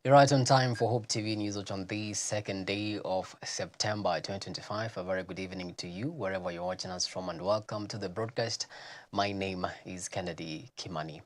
You're right on time for Hope TV Newswatch on the second day of September 2025. A very good evening to you, wherever you're watching us from, and welcome to the broadcast. My name is Kennedy Kimani.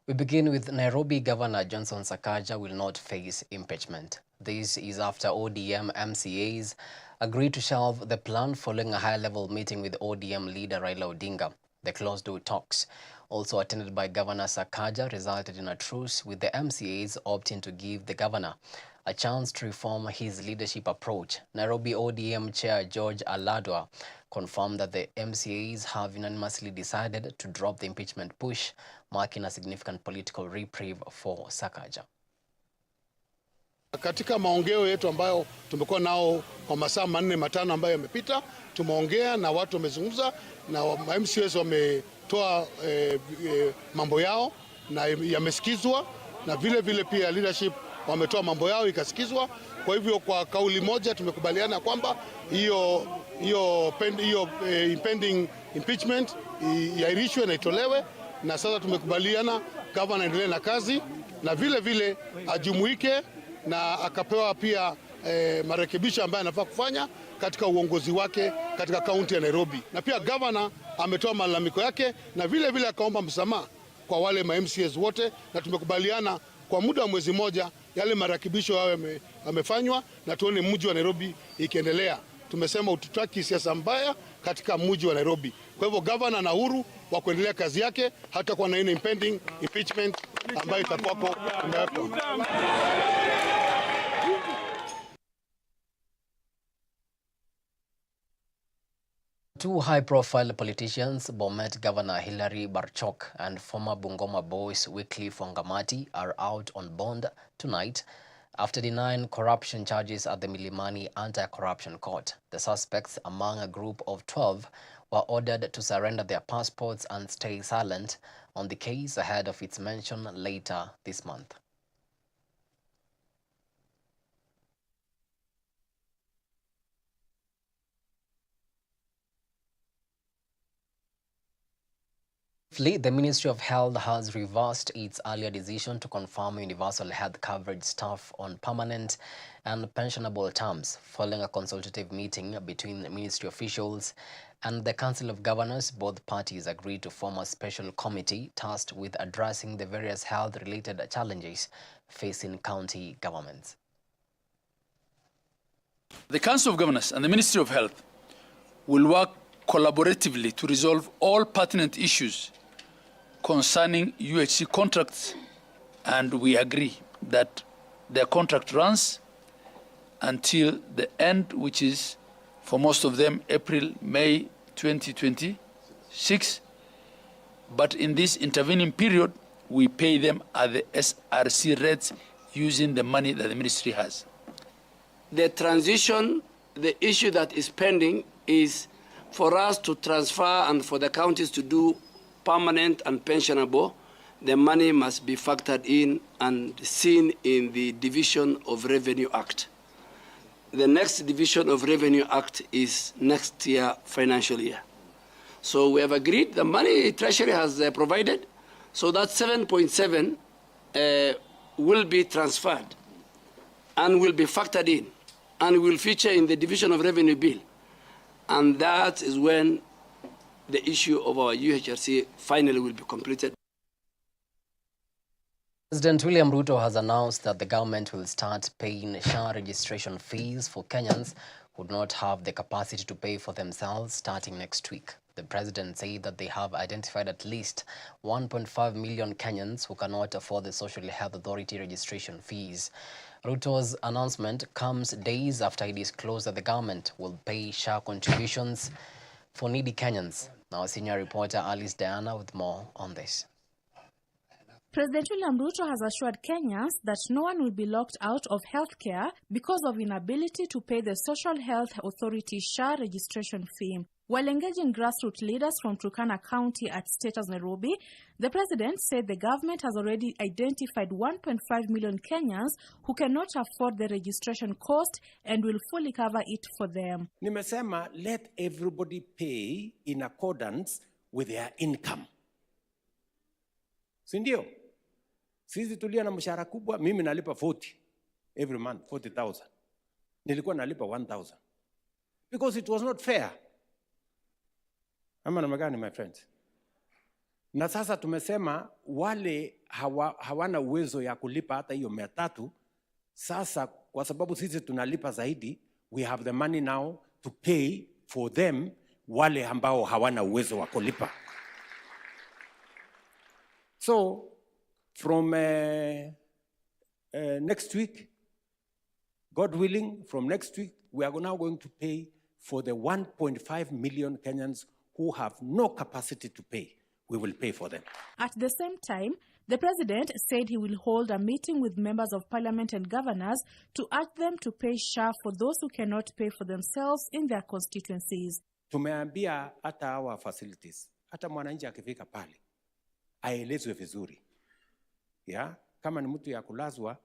We begin with Nairobi Governor Johnson Sakaja will not face impeachment. This is after ODM MCAs agreed to shelve the plan following a high-level meeting with ODM leader Raila Odinga. The closed-door talks, also attended by Governor Sakaja, resulted in a truce, with the MCAs opting to give the governor a chance to reform his leadership approach. Nairobi ODM Chair George Aladwa confirmed that the MCAs have unanimously decided to drop the impeachment push, marking a significant political reprieve for Sakaja. Katika maongeo yetu ambayo tumekuwa nao kwa masaa 4-5 ambayo yamepita, tumeongea na watu wamezungumza na MCAs wametoa mambo yao na yamesikizwa, na vile vile pia leadership wametoa mambo yao ikasikizwa. Kwa hivyo kwa kauli moja tumekubaliana kwamba hiyo impending impeachment iahirishwe na itolewe, na sasa tumekubaliana governor aendelee na kazi na vile vile ajumuike na akapewa pia marekebisho ambayo anafaa kufanya katika uongozi wake katika kaunti ya Nairobi. Na pia governor ametoa malalamiko yake na vile vile akaomba msamaha kwa wale MCAs wote, na tumekubaliana kwa muda wa mwezi moja yale marekebisho yao yamefanywa na tuone mji wa Nairobi ikiendelea. Tumesema ututaki siasa mbaya katika mji wa Nairobi. Kwa hivyo governor ana uhuru wa kuendelea kazi yake hata kwa na impending impeachment ambayo itakuwako imewekwa. Two high-profile politicians, Bomet Governor Hilary Barchok and former Bungoma boss Wycliffe Wangamati, are out on bond tonight after denying corruption charges at the Milimani Anti-Corruption Court. The suspects, among a group of 12, were ordered to surrender their passports and stay silent on the case ahead of its mention later this month. The Ministry of Health has reversed its earlier decision to confirm universal health coverage staff on permanent and pensionable terms. Following a consultative meeting between ministry officials and the Council of Governors, both parties agreed to form a special committee tasked with addressing the various health-related challenges facing county governments. The Council of Governors and the Ministry of Health will work collaboratively to resolve all pertinent issues concerning UHC contracts, and we agree that their contract runs until the end, which is for most of them April, May 2026. But in this intervening period, we pay them at the SRC rates using the money that the ministry has. The transition, the issue that is pending is for us to transfer and for the counties to do permanent and pensionable. The money must be factored in and seen in the Division of Revenue Act. The next Division of Revenue Act is next year, financial year. So we have agreed, the money Treasury has provided, so that 7.7 will be transferred and will be factored in and will feature in the Division of Revenue Bill. And that is when the issue of our UHRC finally will be completed. President William Ruto has announced that the government will start paying SHA registration fees for Kenyans who do not have the capacity to pay for themselves starting next week. The president said that they have identified at least 1.5 million Kenyans who cannot afford the Social Health Authority registration fees. Ruto's announcement comes days after he disclosed that the government will pay SHA contributions for needy Kenyans. Now, senior reporter Alice Diana with more on this. President William Ruto has assured Kenyans that no one will be locked out of healthcare because of inability to pay the Social Health Authority SHA registration fee. While engaging grassroots leaders from Turkana County at State House, Nairobi, the president said the government has already identified 1.5 million Kenyans who cannot afford the registration cost and will fully cover it for them. Nimesema let everybody pay in accordance with their income. Si ndio? Sisi tulia na mshahara kubwa, mimi nalipa 40. every month, 40,000. Nilikuwa nalipa 1,000. Because it was not fair. Ama namna gani, my friends? Na sasa tumesema wale hawana uwezo ya kulipa hata hiyo 300. Sasa kwa sababu sisi tunalipa zaidi, we have the money now to pay for them, wale ambao hawana uwezo wa kulipa. So from next week, God willing, from next week, we are now going to pay for the 1.5 million Kenyans who have no capacity to pay. We will pay for them. At the same time, the president said he will hold a meeting with members of parliament and governors to urge them to pay SHA for those who cannot pay for themselves in their constituencies. Tumeambia hata hawa facilities, hata mwananchi akifika pale, aelezwe vizuri. Ya, kama ni mtu ya kulazwa,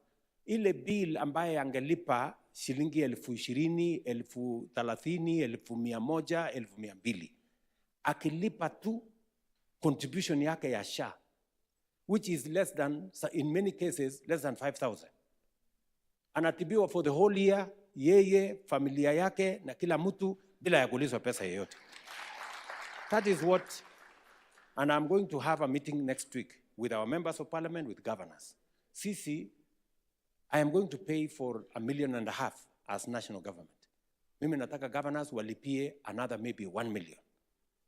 ile bill ambaye angelipa shilingi 20,000, 30,000, 100,000, 200,000. Akilipa tu contribution yake ya SHA, which is less than, in many cases, less than 5,000. Anatibiwa for the whole year, yeye, familia yake, na kila mtu, bila ya kulizwa pesa yoyote. That is what, and I'm going to have a meeting next week with our members of parliament, with governors. Sisi, I am going to pay for 1.5 million as national government. Mimi nataka governors walipie another maybe 1 million.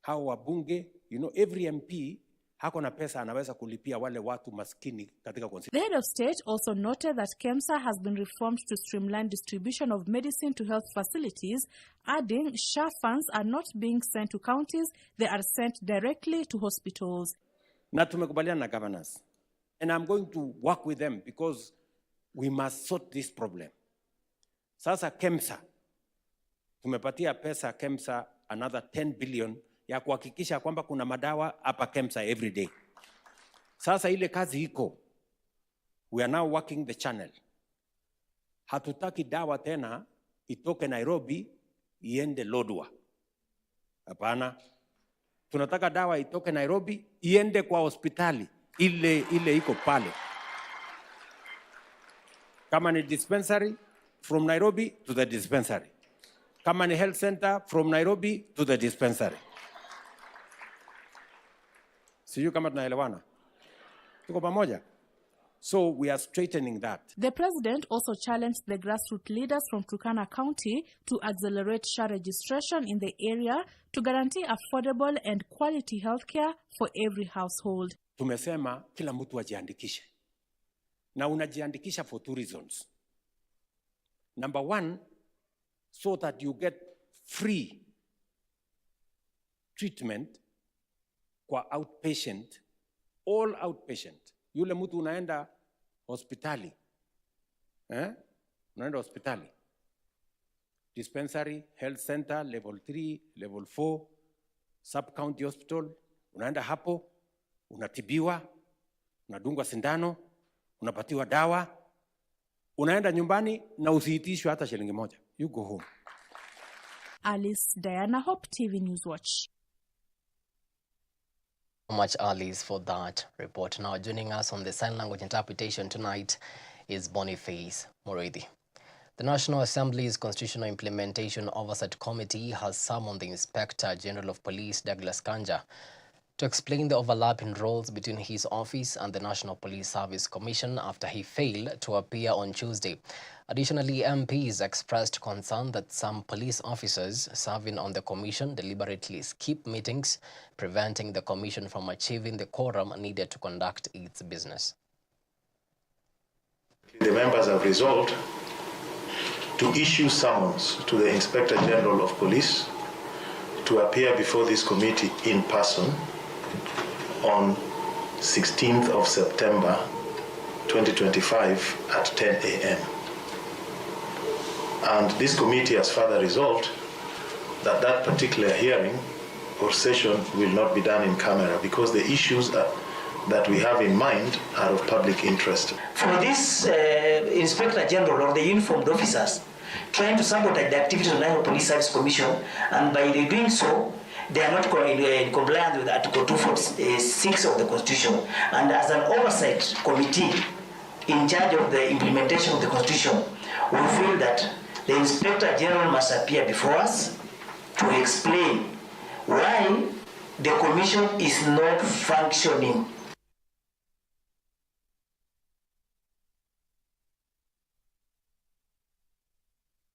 Hao wabunge, you know, every MP hako na pesa anaweza kulipia wale watu maskini katika constituency. The head of state also noted that KEMSA has been reformed to streamline distribution of medicine to health facilities, adding SHA funds are not being sent to counties, they are sent directly to hospitals. Na tumekubaliana na governors, and I'm going to work with them because we must sort this problem. Sasa KEMSA, tumepatia pesa KEMSA another 10 billion ya kuhakikisha kwamba kuna madawa hapa KEMSA every day. Sasa ile kazi iko. We are now working the channel. Hatutaki dawa tena itoke Nairobi iende Lodwar. Hapana. Tunataka dawa itoke Nairobi iende kwa hospitali ile iko pale. Kama ni dispensary, from Nairobi to the dispensary. Kama ni health center, from Nairobi to the dispensary. Siju kama tunaelewana. Tuko pamoja. So we are straightening that. The president also challenged the grassroots leaders from Turkana County to accelerate SHA registration in the area to guarantee affordable and quality healthcare for every household. Tumesema kila mtu ajiandikishe. Na unajiandikisha for 2 reasons. Number 1, so that you get free treatment kwa outpatient, all outpatient. Yule mtu unaenda hospitali. Unaenda hospitali. Dispensary, health center, level 3, level 4, sub-county hospital. Unaenda hapo, unatibiwa, unadungwa sindano, unapatiwa dawa, unaenda nyumbani na usiitishwe hata shilingi moja. You go home. Alice Diana, Hope TV Newswatch. Much Alice for that report. Now joining us on the sign language interpretation tonight is Boniface Moredi. The National Assembly's Constitutional Implementation Oversight Committee has summoned the Inspector General of Police, Douglas Kanja, to explain the overlapping roles between his office and the National Police Service Commission after he failed to appear on Tuesday. Additionally, MPs expressed concern that some police officers serving on the commission deliberately skip meetings, preventing the commission from achieving the quorum needed to conduct its business. The members have resolved to issue summons to the Inspector General of Police to appear before this committee in person on 16th of September 2025 at 10 a.m. And this committee has further resolved that that particular hearing or session will not be done in camera because the issues that we have in mind are of public interest. For this Inspector General or the uniformed officers trying to sabotage the activities of the National Police Service Commission, and by doing so, they are not in compliance with Article 246 of the Constitution. And as an oversight committee in charge of the implementation of the Constitution, we feel that the Inspector General must appear before us to explain why the commission is not functioning.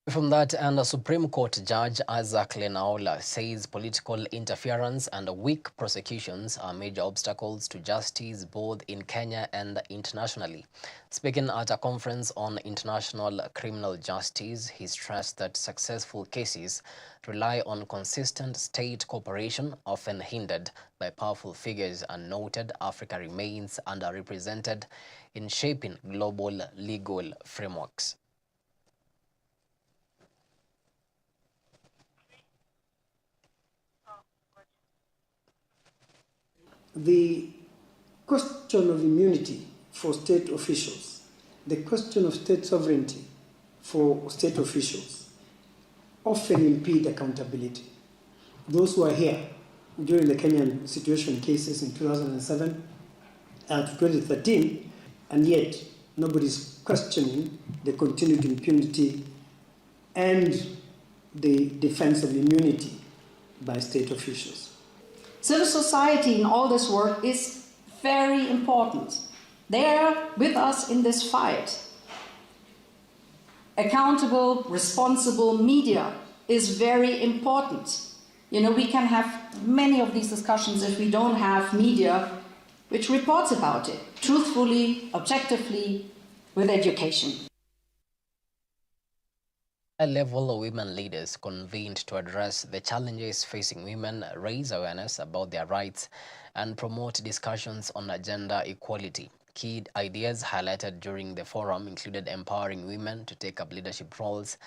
From that, and a Supreme Court Judge Isaac Lenaola says political interference and weak prosecutions are major obstacles to justice both in Kenya and internationally. Speaking at a conference on international criminal justice, he stressed that successful cases rely on consistent state cooperation, often hindered by powerful figures, and noted Africa remains underrepresented in shaping global legal frameworks. The question of immunity for state officials, the question of state sovereignty for state officials often impede accountability. Those who are here during the Kenyan situation cases in 2007 to 2013, and yet nobody's questioning the continued impunity and the defense of immunity by state officials. Civil society in all this work is very important. They are with us in this fight. Accountable, responsible media is very important. You know, we can have many of these discussions if we don't have media which reports about it, truthfully, objectively, with education. High-level women leaders convened to address the challenges facing women, raise awareness about their rights, and promote discussions on gender equality. Key ideas highlighted during the forum included empowering women to take up leadership roles,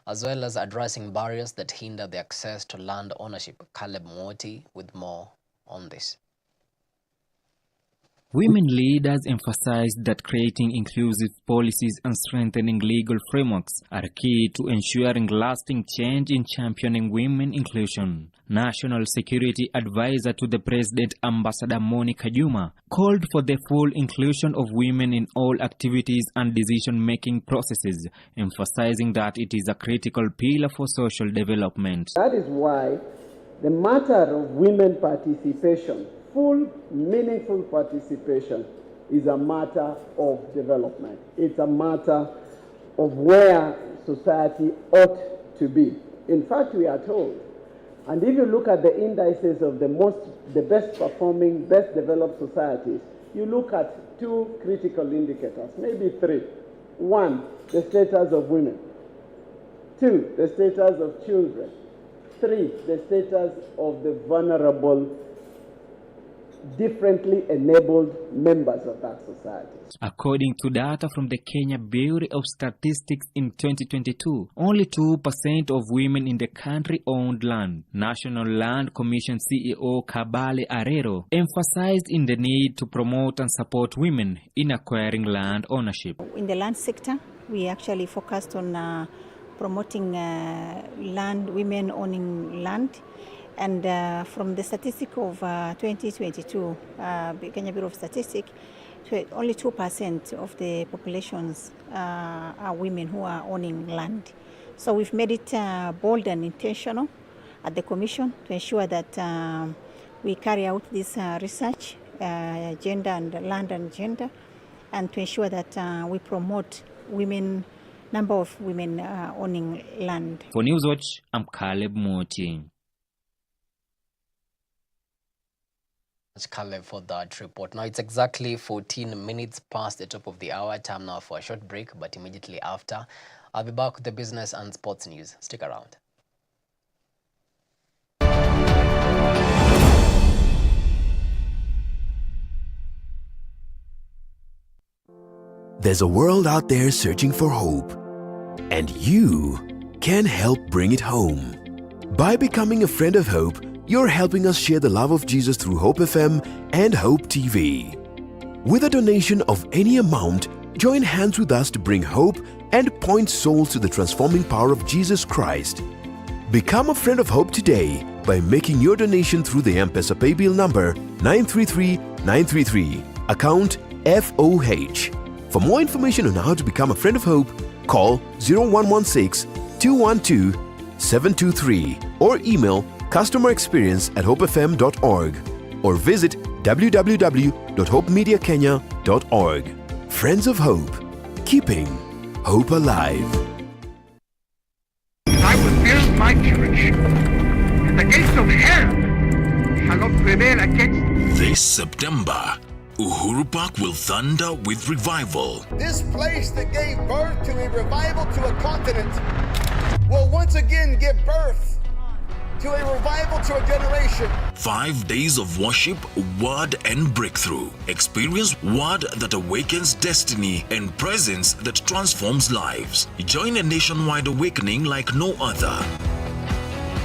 as well as addressing barriers that hinder the access to land ownership. Caleb Mwoti with more on this. Women leaders emphasized that creating inclusive policies and strengthening legal frameworks are key to ensuring lasting change in championing women inclusion. National Security Advisor to the President, Ambassador Monica Juma, called for the full inclusion of women in all activities and decision-making processes, emphasizing that it is a critical pillar for social development. That is why the matter of women participation, full, meaningful participation, is a matter of development. It's a matter of where society ought to be. In fact, we are told, and if you look at the indices of the best performing, best developed societies, you look at two critical indicators, maybe three. One, the status of women. Two, the status of children. Three, the status of the vulnerable, differently enabled members of that society. According to data from the Kenya Bureau of Statistics in 2022, only 2% of women in the country owned land. National Land Commission CEO Kabale Arero emphasized in the need to promote and support women in acquiring land ownership. In the land sector, we actually focused on promoting women owning land. And from the statistic of 2022, Kenya Bureau of Statistics, only 2% of the populations are women who are owning land. So we've made it bold and intentional at the Commission to ensure that we carry out this research, gender and land and gender, and to ensure that we promote number of women owning land. For Newswatch, I'm Caleb Mwoti. Caleb for that report. Now it's exactly 14 minutes past the top of the hour. Time now for a short break, but immediately after, I'll be back with the business and sports news. Stick around. There's a world out there searching for hope, and you can help bring it home. By becoming a friend of Hope, you're helping us share the love of Jesus through Hope FM and Hope TV. With a donation of any amount, join hands with us to bring hope and point souls to the transforming power of Jesus Christ. Become a friend of Hope today by making your donation through the M-Pesa paybill number 933933, account FOH. For more information on how to become a friend of Hope, call 0116-212-723 or email customerexperience@hopefm.org or visit www.hopemediakenya.org. Friends of Hope, keeping hope alive. I will build my church. The gates of hell shall not prevail against it. This September, Uhuru Park will thunder with revival. This place that gave birth to a revival to a continent will once again give birth to a revival to a generation. 5 days of worship, word and breakthrough. Experience word that awakens destiny and presence that transforms lives. Join a nationwide awakening like no other.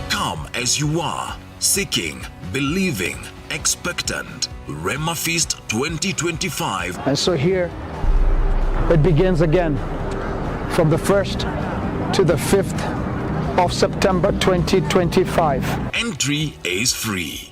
Come as you are, seeking, believing, expectant. Rema Feast 2025. And so here it begins again from the 1st to the 5th of September 2025. Entry is free.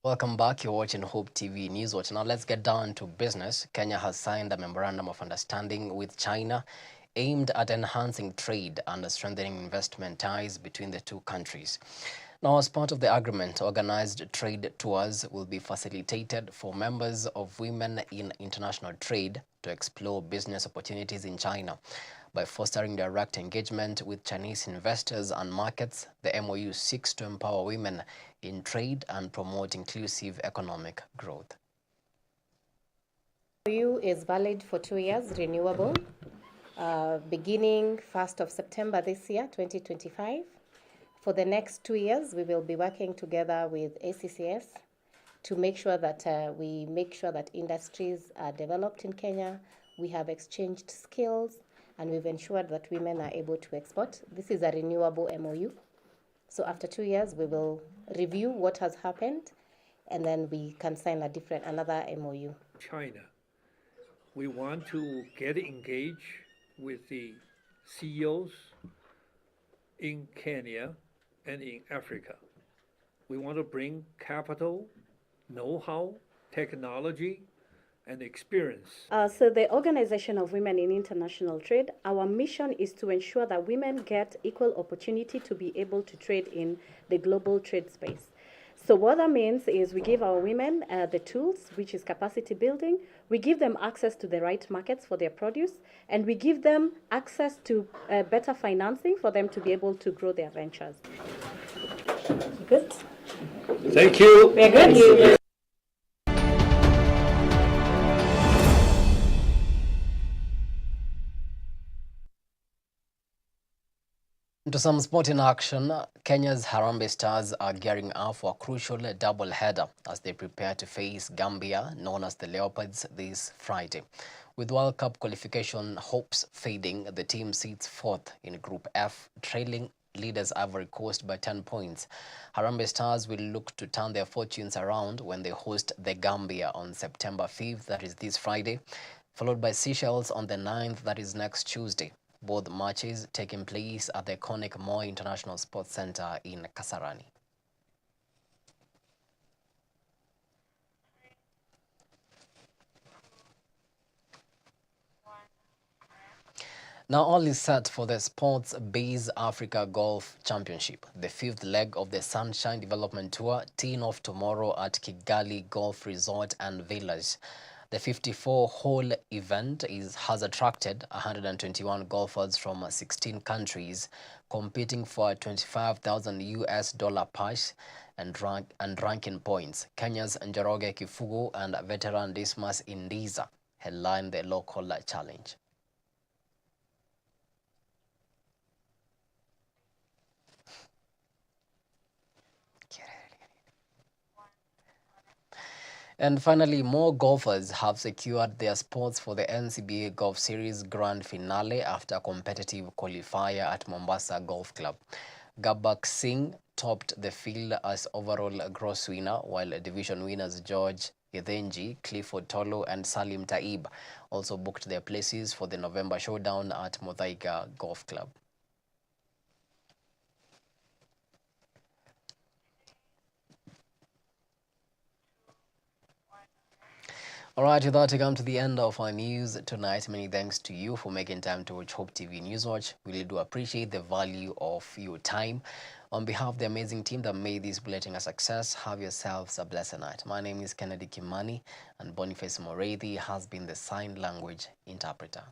Welcome back. You're watching Hope TV Newswatch. Now let's get down to business. Kenya has signed a memorandum of understanding with China aimed at enhancing trade and strengthening investment ties between the two countries. Now, as part of the agreement, organized trade tours will be facilitated for members of women in international trade to explore business opportunities in China. By fostering direct engagement with Chinese investors and markets, the MOU seeks to empower women in trade and promote inclusive economic growth. The MOU is valid for 2 years, renewable, beginning 1st of September this year, 2025. For the next 2 years, we will be working together with ACCS to make sure that industries are developed in Kenya. We have exchanged skills, and we've ensured that women are able to export. This is a renewable MOU. So after 2 years, we will review what has happened, and then we can sign another MOU. China, we want to get engaged with the CEOs in Kenya and in Africa. We want to bring capital, know-how, technology, and experience. So the Organization of Women in International Trade, our mission is to ensure that women get equal opportunity to be able to trade in the global trade space. So what that means is we give our women the tools, which is capacity building. We give them access to the right markets for their produce, and we give them access to better financing for them to be able to grow their ventures. Good? Thank you. We're good. To some sporting action, Kenya's Harambee Stars are gearing up for a crucial double-header as they prepare to face Gambia, known as the Leopards, this Friday. With World Cup qualification hopes fading, the team sits fourth in Group F, trailing leaders Ivory Coast by 10 points. Harambee Stars will look to turn their fortunes around when they host the Gambia on September 5th, that is this Friday, followed by Seychelles on the 9th, that is next Tuesday. Both matches taking place at the iconic Moi International Sports Center in Kasarani. Now all is set for the Sports Base Africa Golf Championship. The fifth leg of the Sunshine Development Tour teeing off tomorrow at Kigali Golf Resort and Village. The 54-hole event has attracted 121 golfers from 16 countries, competing for a $25,000 purse and ranking points. Kenya's Njoroge Kifugu and veteran Dismas Indiza headline the local challenge. And finally, more golfers have secured their spots for the NCBA Golf Series Grand Finale after a competitive qualifier at Mombasa Golf Club. Gabak Singh topped the field as overall gross winner, while division winners George Gethenji, Clifford Tolo and Salim Taib also booked their places for the November showdown at Muthaiga Golf Club. All right, with that, we come to the end of our news tonight. Many thanks to you for making time to watch Hope TV Newswatch. We really do appreciate the value of your time. On behalf of the amazing team that made this bulletin a success, have yourselves a blessed night. My name is Kimani, and Boniface Morethi has been the sign language interpreter.